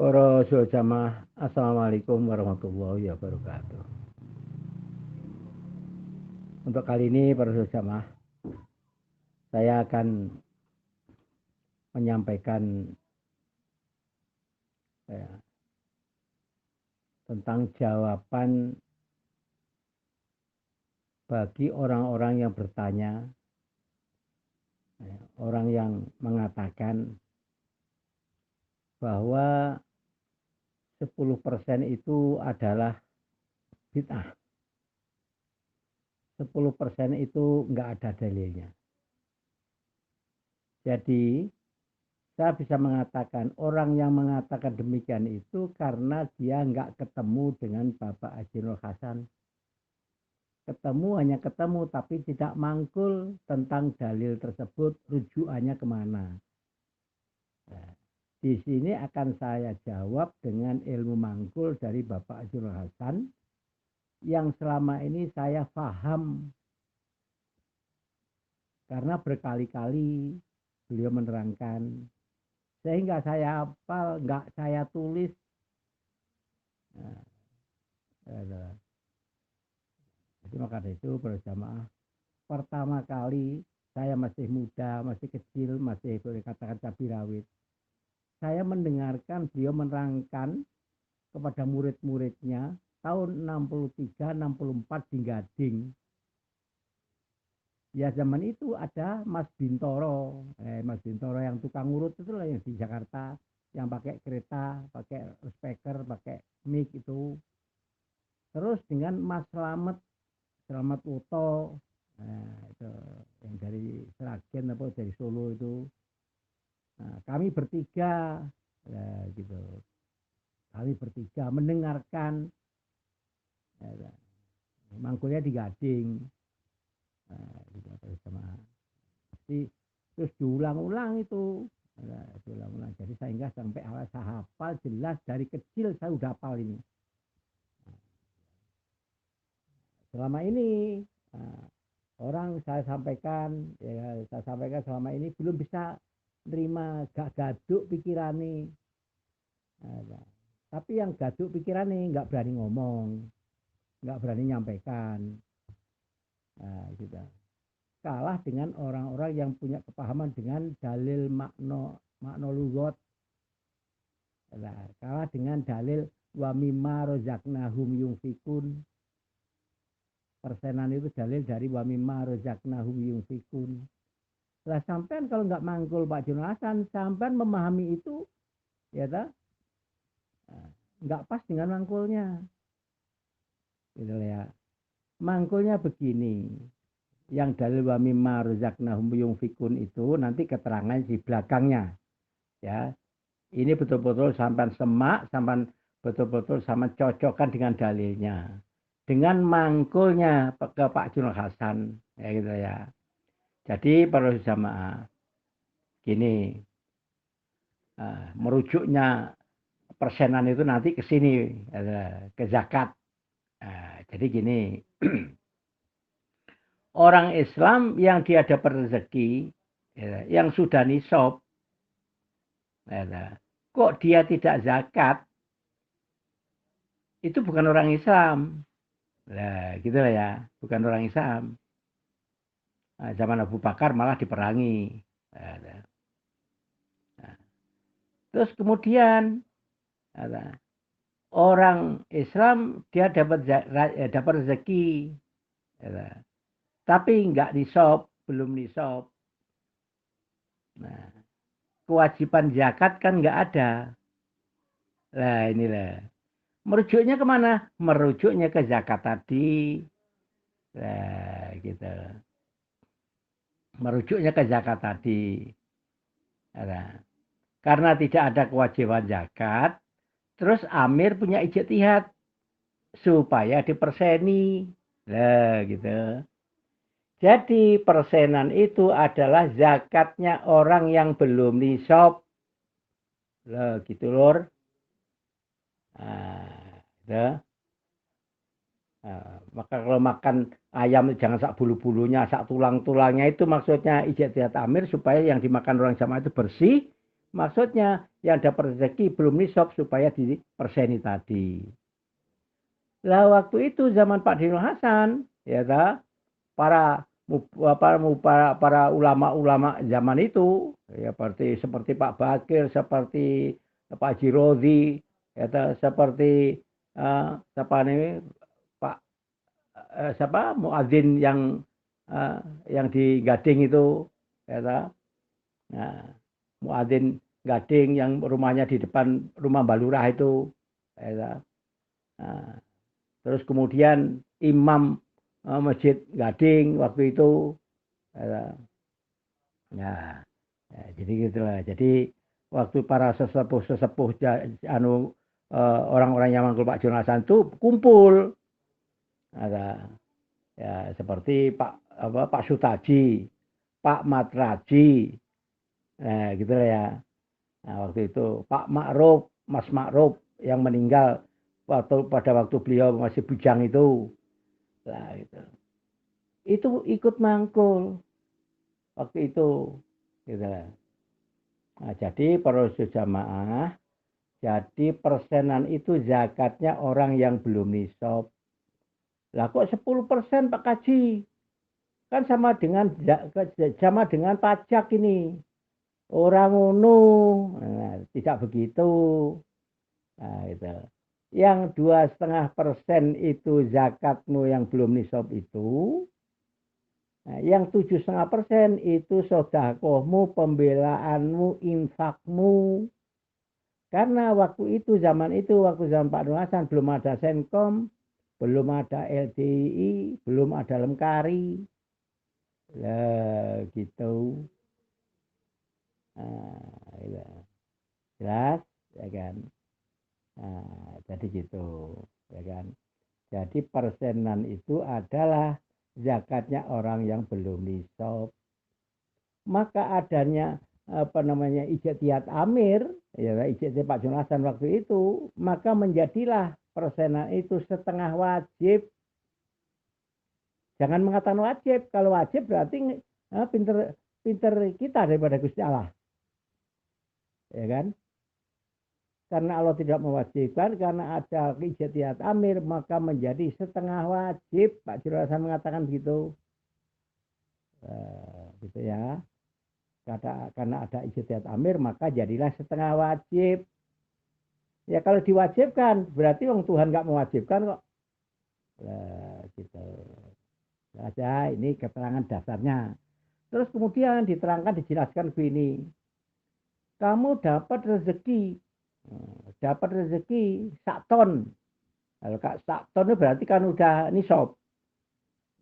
Para jamaah, Assalamualaikum warahmatullahi wabarakatuh. Untuk kali ini para jamaah, saya akan menyampaikan tentang jawaban bagi orang-orang yang bertanya, orang yang mengatakan bahwa 10% itu adalah bid'ah. 10% itu enggak ada dalilnya. Jadi, saya bisa mengatakan orang yang mengatakan demikian itu karena dia enggak ketemu dengan Bapak Haji Nur Hasan. Hanya ketemu, tapi tidak mangkul tentang dalil tersebut, rujukannya kemana. Nah, di sini akan saya jawab dengan ilmu mangkul dari Bapak Haji Nur Hasan yang selama ini saya paham karena berkali-kali beliau menerangkan sehingga saya hafal, enggak saya tulis. Jadi maka itu berjamaah, pertama kali saya masih muda, masih kecil, masih boleh katakan cabai rawit. Saya mendengarkan beliau menerangkan kepada murid-muridnya tahun 63-64 di Gading. Ya zaman itu ada Mas Bintoro. Mas Bintoro yang tukang urut itu lah yang di Jakarta. Yang pakai kereta, pakai speaker, pakai mic itu. Terus dengan Mas Selamat Uto. Nah, itu yang dari Sragen atau dari Solo itu. Nah, kami bertiga. Nah, gitu. Kami bertiga mendengarkan. Mangkulnya di Gading. Terus diulang-ulang itu. Diulang-ulang. Jadi sehingga sampai awal saya hafal jelas dari kecil saya udah hafal ini. Selama ini orang saya sampaikan selama ini belum bisa nerima gak gaduk pikiran nih. Tapi yang gaduk pikiran nih nggak berani ngomong, nggak berani nyampaikan. Gitu. Kalah dengan orang-orang yang punya kepahaman dengan dalil makna lugot. Kalah dengan dalil wa mimma rozaqnahum yunfikun. Persenan itu dalil dari wa mimma rozaqnahum yunfikun. Lah sampean kalau nggak mangkul Pak Haji Nur Hasan, sampean memahami itu ya ta? Nggak pas dengan mangkulnya. Gitu ya. Mangkulnya begini. Yang dalil wa mimma rozaqnahum yunfikun itu nanti keterangan di belakangnya. Ya. Ini betul-betul sampean semak, sampean betul-betul sama cocokkan dengan dalilnya. Dengan mangkulnya ke Pak Haji Nur Hasan, ya gitu ya. Jadi para jamaah gini, merujuknya persenan itu nanti ke sini, ke zakat. Jadi gini, orang Islam yang dia dapat rezeki, yang sudah nisab, kok dia tidak zakat, itu bukan orang Islam. Nah, gitu lah ya, bukan orang Islam. Zaman Abu Bakar malah diperangi. Terus kemudian orang Islam dia dapat rezeki, tapi nggak nisab, belum nisab. Nah, kewajiban zakat kan nggak ada. Nah inilah. Merujuknya kemana? Merujuknya ke zakat tadi. Nah gitu. Merujuknya ke zakat tadi. Nah, karena tidak ada kewajiban zakat, terus Amir punya ijtihad supaya diperseni. Nah gitu. Jadi persenan itu adalah zakatnya orang yang belum nisab. Loh, gitu lor. Maka kalau makan ayam jangan sak bulu-bulunya, sak tulang-tulangnya itu maksudnya ijtihad Amir supaya yang dimakan orang jamaah itu bersih, Maksudnya yang dapat rezeki belum nisab supaya diperseni tadi. Lah waktu itu zaman Pak Dino Hasan, ya para ulama-ulama zaman itu, ya seperti Pak Bakir, seperti Pak Jirodi, ya seperti siapa nih Pak siapa muadzin yang di Gading itu, ya nah, muadzin Gading yang rumahnya di depan rumah Mbak Lurah itu, ya nah, terus kemudian imam Masjid Gading waktu itu, ya, ya jadi gitulah. Jadi waktu para sesepuh orang-orang yang manggil Pak Jono Hasan itu kumpul, ada ya seperti Pak Sutaji, Pak Matraji, nah gitu lah ya. Nah, waktu itu Pak Ma'ruf, Mas Ma'ruf yang meninggal pada waktu beliau masih bujang itu, lah gitu. Itu ikut mangkul waktu itu, gitu lah. Nah, jadi para jamaah, jadi persenan itu zakatnya orang yang belum nisab. Lah kok 10% Pak Kaji? Kan sama dengan pajak ini. Orang ngono, nah, tidak begitu. Nah, itu. Yang 2,5% itu zakatmu yang belum nisab itu. Nah, yang 7,5% itu sedekahmu, pembelaanmu, infakmu. Karena waktu itu zaman Pak Nur Hasan belum ada Senkom, belum ada LDI, belum ada Lemkari. Lah gitu. Nah, ya. Jelas ya kan. Nah, jadi gitu ya kan. Jadi persenan itu adalah zakatnya orang yang belum nisab. Maka adanya ijtihad amir, ya ijtihad Pak Jono Hasan waktu itu, maka menjadilah persenan itu setengah wajib. Jangan mengatakan wajib. Kalau wajib berarti pinter kita daripada Gusti Allah. Ya kan? Karena Allah tidak mewajibkan, karena ada ijtihad amir, maka menjadi setengah wajib. Pak Jono Hasan mengatakan begitu. Gitu ya. Karena ada ijtihad amir, maka jadilah setengah wajib. Ya kalau diwajibkan, berarti orang Tuhan nggak mewajibkan kok. Gitu. Saja ini keterangan dasarnya. Terus kemudian dijelaskan begini. Kamu dapat rezeki sak ton. Kalau sak ton itu berarti kan udah nisab.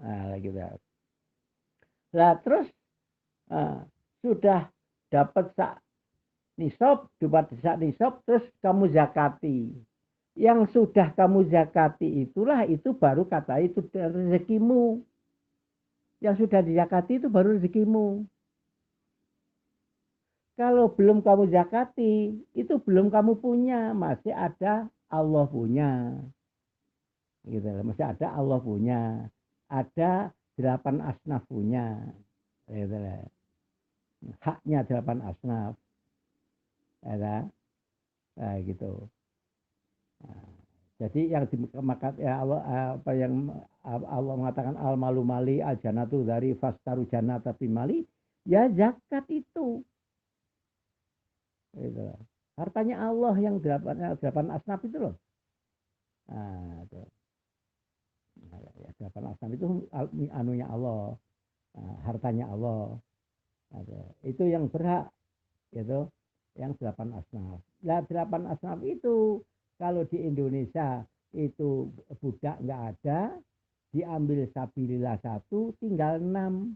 Nah, gitu. Nah, terus sudah dapat sak nisab, terus kamu zakati. Yang sudah kamu zakati itu baru kata itu rezekimu. Yang sudah dizakati itu baru rezekimu. Kalau belum kamu zakati, itu belum kamu punya, masih ada Allah punya. Gitu, masih ada Allah punya. Ada 8 asnaf punya. Gitu. Haknya 8 asnaf. Ya, nah, gitu. Nah, jadi yang dimakan ya Allah apa yang Allah mengatakan al malu mali al janatu dari fastaru janata mali, ya zakat itu. Gitu. Hartanya Allah yang 8 asnaf itu loh. Nah, itu. Nah, ya, 8 asnaf itu anunya Allah. Nah, hartanya Allah. Nah, itu yang berhak gitu, yang 8 asnaf. Nah, 8 asnaf itu kalau di Indonesia itu budak nggak ada, diambil sabilillah 1, tinggal 6.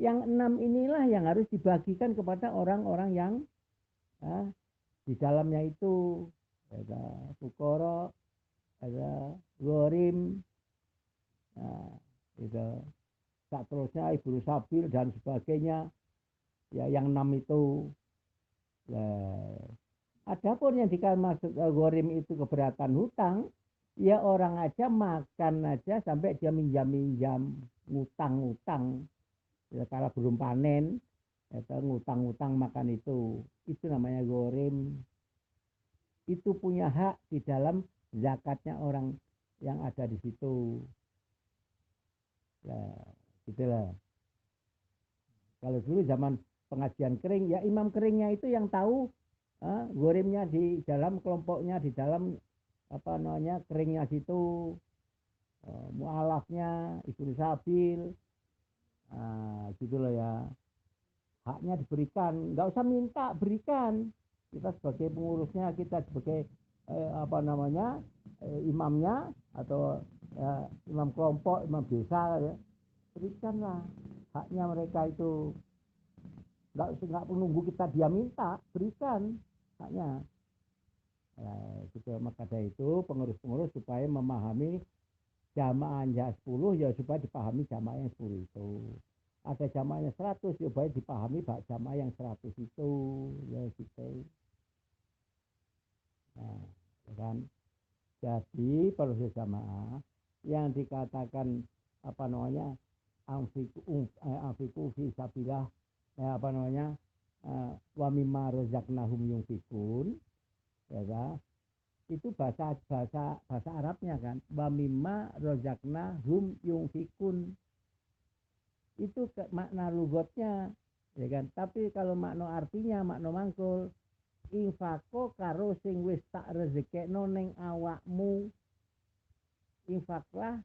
Yang 6 inilah yang harus dibagikan kepada orang-orang yang di dalamnya itu ada fukara, ada gharim, nah, itu tak terusnya ibu sabil dan sebagainya. Ya, yang 6 itu. Adapun yang dimaksud gharim itu keberatan hutang, ya orang aja makan aja sampai dia minjam-minjam, ngutang-ngutang. Ya, kalau belum panen, ngutang-ngutang makan itu namanya gorim. Itu punya hak di dalam zakatnya orang yang ada di situ. Nah, gitulah. Kalau dulu zaman pengajian kering, ya imam keringnya itu yang tahu gorimnya di dalam kelompoknya, di dalam apa namanya keringnya situ, mualafnya, ibnu sabil, gitu loh ya. Haknya diberikan, nggak usah minta, berikan. Kita sebagai pengurusnya, kita sebagai imamnya atau imam kelompok, imam desa, ya, berikanlah haknya mereka itu. Nggak menunggu kita dia minta, berikan haknya. Gitu. Maka dari itu pengurus-pengurus supaya memahami jamaahnya 10 ya supaya dipahami jamaah yang 10 itu. Ada jamaahnya 100 supaya dipahami jamaah yang 100 itu, ya gitu. Nah, kan. Jadi perlu jamaah yang dikatakan apa namanya anfiku fi sabilah wa mimma razaqnahum yunfikun, ya, itu bahasa Arabnya kan, wa mimma razaqnahum yunfikun, itu makna lugotnya, ya kan. Tapi kalau makna artinya, makna mangkul, infako karo sing wis tak rezekekno ning awakmu. Infaklah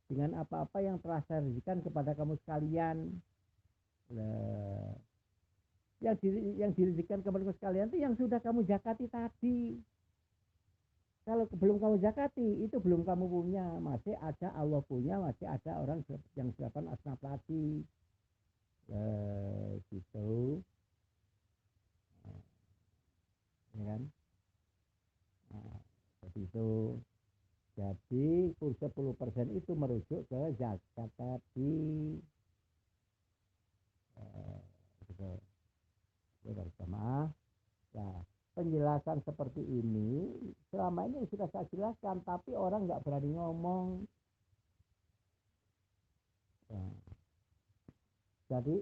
dengan apa-apa yang telah saya rezekikan kepada kamu sekalian. Yang direzekikan kepada kamu sekalian itu yang sudah kamu zakati tadi. Kalau belum kamu zakati, itu belum kamu punya. Masih ada Allah punya, masih ada orang yang siapkan asnaf lagi. Gitu. Ya kan? Nah, seperti itu. Jadi 10% itu merujuk ke zakat tadi. Gitu. Bersama. Nah, penjelasan seperti ini selama ini sudah saya jelaskan, tapi orang nggak berani ngomong. Nah, jadi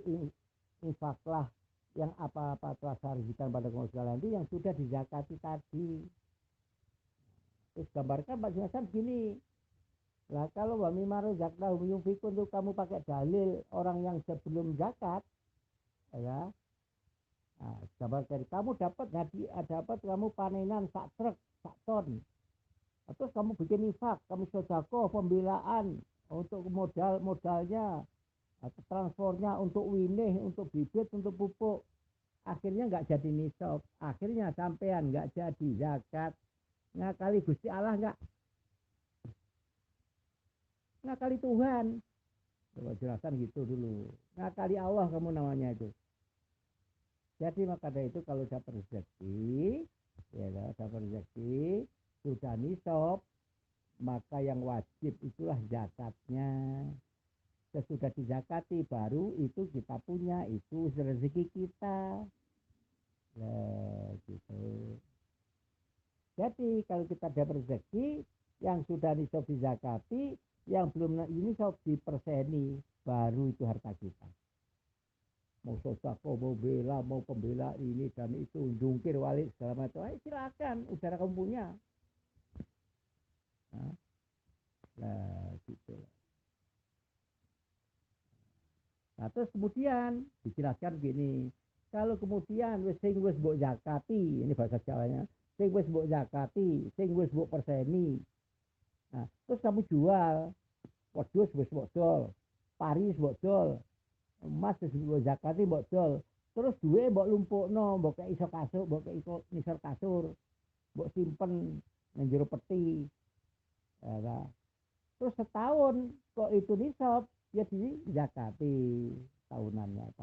infaklah yang apa-apa telah saya rezekikan pada kaum sekalian itu yang sudah dizakati tadi. Terus gambarkan Pak Hasan gini. Lah kalau wa mimma razaqnahum yunfikun tuh kamu pakai dalil orang yang sebelum zakat, ya. Nah, gambar dari kamu dapat kamu panenan sak truk, sak ton. Terus kamu bikin infak, kamu sedekah, pembelaan untuk modalnya, atau transfernya untuk winih, untuk bibit, untuk pupuk. Akhirnya nggak jadi nisab, akhirnya sampean nggak jadi zakat. Ngakali Gusti Allah nggak? Ngakali Tuhan. Coba jelaskan gitu dulu. Ngakali Allah kamu namanya itu. Jadi maka dari itu kalau dapat rezeki, ya dapat rezeki sudah nisab, maka yang wajib itulah zakatnya. Sesudah dizakati baru itu kita punya, itu rezeki kita. Gitu. Jadi kalau kita dapat rezeki yang sudah nisab dizakati, yang belum nisab diperseni, baru itu harta kita. Mau sodako, mau bela, mau pembela ini dan itu, jungkir walik segala macam, silakan, udah kamu punya. Nah, gitu. Nah, terus kemudian dijelaskan gini, kalau kemudian sing wis mbok zakati, ini bahasa Jawanya, sing wis mbok zakati, sing wis mbok perseni. Nah, terus kamu jual, wedhus wis mbok dol, pari mbok dol, emas wis mbok zakati mbok dol. Terus duwe mbok lumpukno, mbok kei iso kasur, mbok kei nisor kasur, mbok simpen nang jero peti. Ya, terus setahun kok itu nisab, ya di zakati tahunannya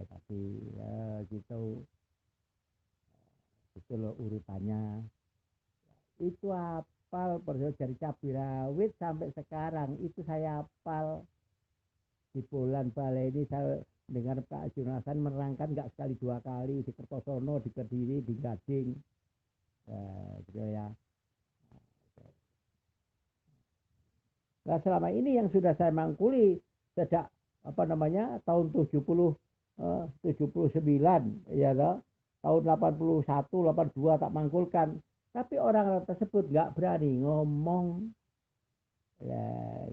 tadi, ya gitu. Itu loh urutannya. Itu apal dari cabai rawit sampai sekarang itu saya apal. Di bulan balai ini saya dengar Pak Junasan merangkan nggak sekali dua kali di Kertosono, di Kediri, di Gading, gitu ya. Nah selama ini yang sudah saya mangkuli sejak tahun 70 79 ya toh. Tahun 81, 82 tak mangkulkan. Tapi orang tersebut nggak berani ngomong ya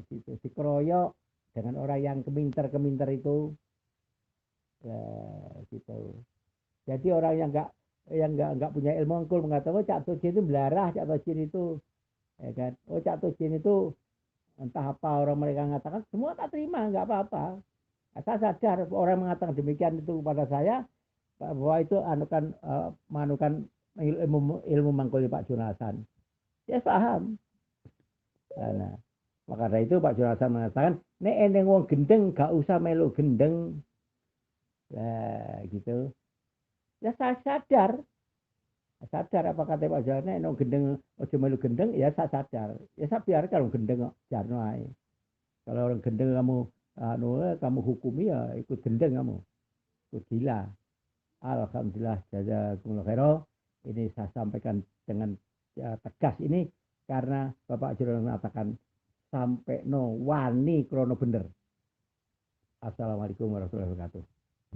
gitu dikeroyok dengan orang yang keminter-keminter itu ya gitu. Jadi orang yang nggak punya ilmu mangkul mengatakan oh Cak Tojin itu belarah, Cak Tojin itu ya kan. Oh Cak Tojin itu entah apa orang mereka mengatakan semua tak terima nggak apa-apa. Saya sadar orang mengatakan demikian itu kepada saya bahwa itu anukan manukan ilmu mangkul Pak Jonathan. Ya paham. Nah, maka dari itu Pak Jonathan mengatakan, nek eneng wong gendeng gak usah melu gendeng. Nah, gitu. Ya saya sadar apa kata Pak Jonathan, nek gendeng ojo melu gendeng, ya saya sadar. Ya saya biarkan gendeng kok, jarno ae. Kalau orang gendeng kamu hukumi ya ikut gendeng kamu. Ikut gila. Alhamdulillah jazakumullah khairan. Ini saya sampaikan dengan tegas ini karena Bapak Jonathan mengatakan sampai no wani krono bener. Assalamualaikum warahmatullahi wabarakatuh.